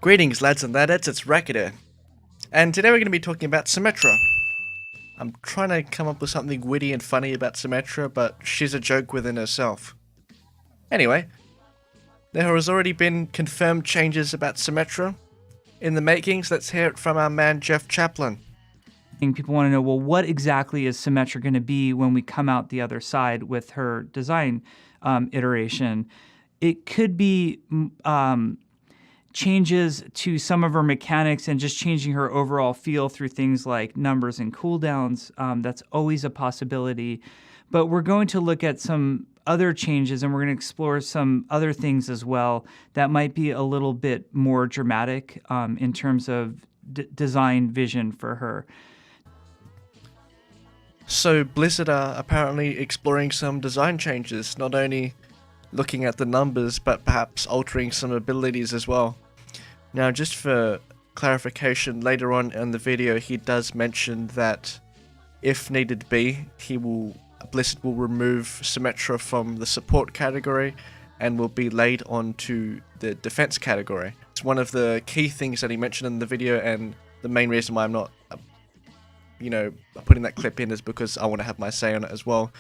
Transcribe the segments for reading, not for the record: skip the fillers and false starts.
Greetings lads and ladettes, it's Racketer, and today we're going to be talking about Symmetra. I'm trying to come up with something witty and funny about Symmetra, but she's a joke within herself. Anyway, there has already been confirmed changes about Symmetra in the makings. Let's hear it from our man Jeff Chaplin. People want to know, well, what exactly is Symmetra going to be when we come out the other side with her design iteration? It could be changes to some of her mechanics and just changing her overall feel through things like numbers and cooldowns. That's always a possibility. But we're going to look at some other changes, and we're going to explore some other things as well that might be a little bit more dramatic in terms of design vision for her. So Blizzard are apparently exploring some design changes, not only looking at the numbers, but perhaps altering some abilities as well. Now, just for clarification, later on in the video, he does mention that if needed be, Blizzard will remove Symmetra from the support category and will be laid onto the defense category. It's one of the key things that he mentioned in the video, and the main reason why I'm not putting that clip in is because I want to have my say on it as well.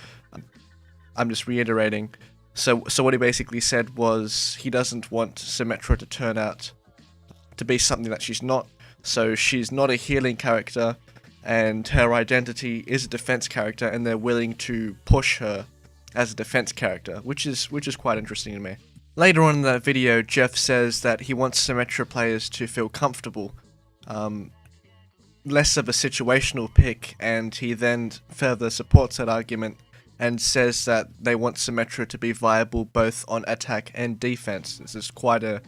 I'm just reiterating. So what he basically said was he doesn't want Symmetra to turn out to be something that she's not. So she's not a healing character, and her identity is a defense character, and they're willing to push her as a defense character, which is quite interesting to me. Later on in that video, Jeff says that he wants Symmetra players to feel comfortable, less of a situational pick, and he then further supports that argument and says that they want Symmetra to be viable both on attack and defense. This is quite an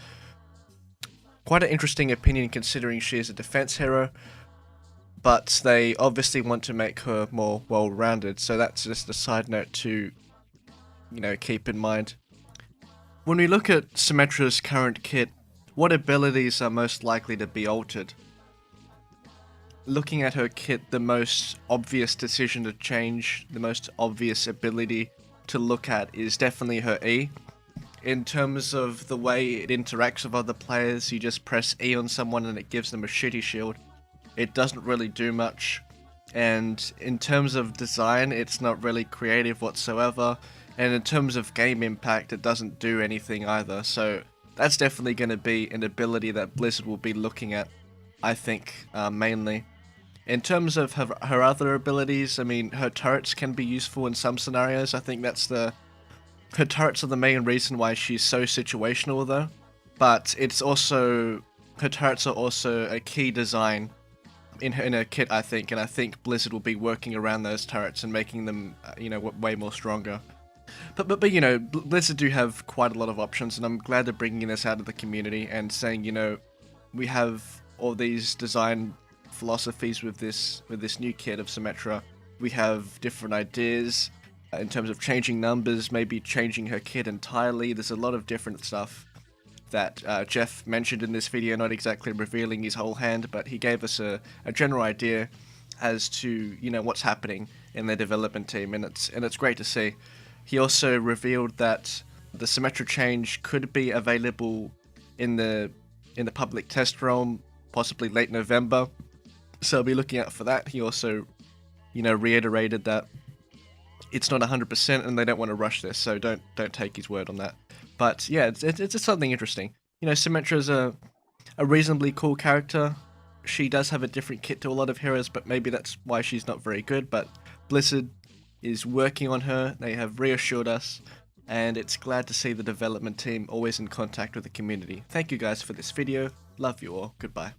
interesting opinion, considering she is a defense hero, but they obviously want to make her more well-rounded, so that's just a side note to keep in mind. When we look at Symmetra's current kit, what abilities are most likely to be altered? Looking at her kit, the most obvious decision to change, the most obvious ability to look at is definitely her E. In terms of the way it interacts with other players, you just press E on someone and it gives them a shitty shield. It doesn't really do much. And in terms of design, it's not really creative whatsoever. And in terms of game impact, it doesn't do anything either. So that's definitely going to be an ability that Blizzard will be looking at, I think, mainly. In terms of her other abilities, I mean, her turrets can be useful in some scenarios. I think her turrets are the main reason why she's so situational though. But her turrets are also a key design in her kit, I think, and I think Blizzard will be working around those turrets and making them, way more stronger. But Blizzard do have quite a lot of options, and I'm glad they're bringing this out of the community and saying, we have all these design philosophies with this new kit of Symmetra. We have different ideas in terms of changing numbers, maybe changing her kit entirely. There's a lot of different stuff that Jeff mentioned in this video, not exactly revealing his whole hand, but he gave us a general idea as to what's happening in their development team, and it's great to see. He also revealed that the Symmetra change could be available in the public test realm, possibly late November. So I'll be looking out for that. He also, reiterated that it's not 100% and they don't want to rush this, so don't take his word on that. But yeah, it's just something interesting. Symmetra's a reasonably cool character. She does have a different kit to a lot of heroes, but maybe that's why she's not very good. But Blizzard is working on her. They have reassured us, and it's glad to see the development team always in contact with the community. Thank you guys for this video. Love you all. Goodbye.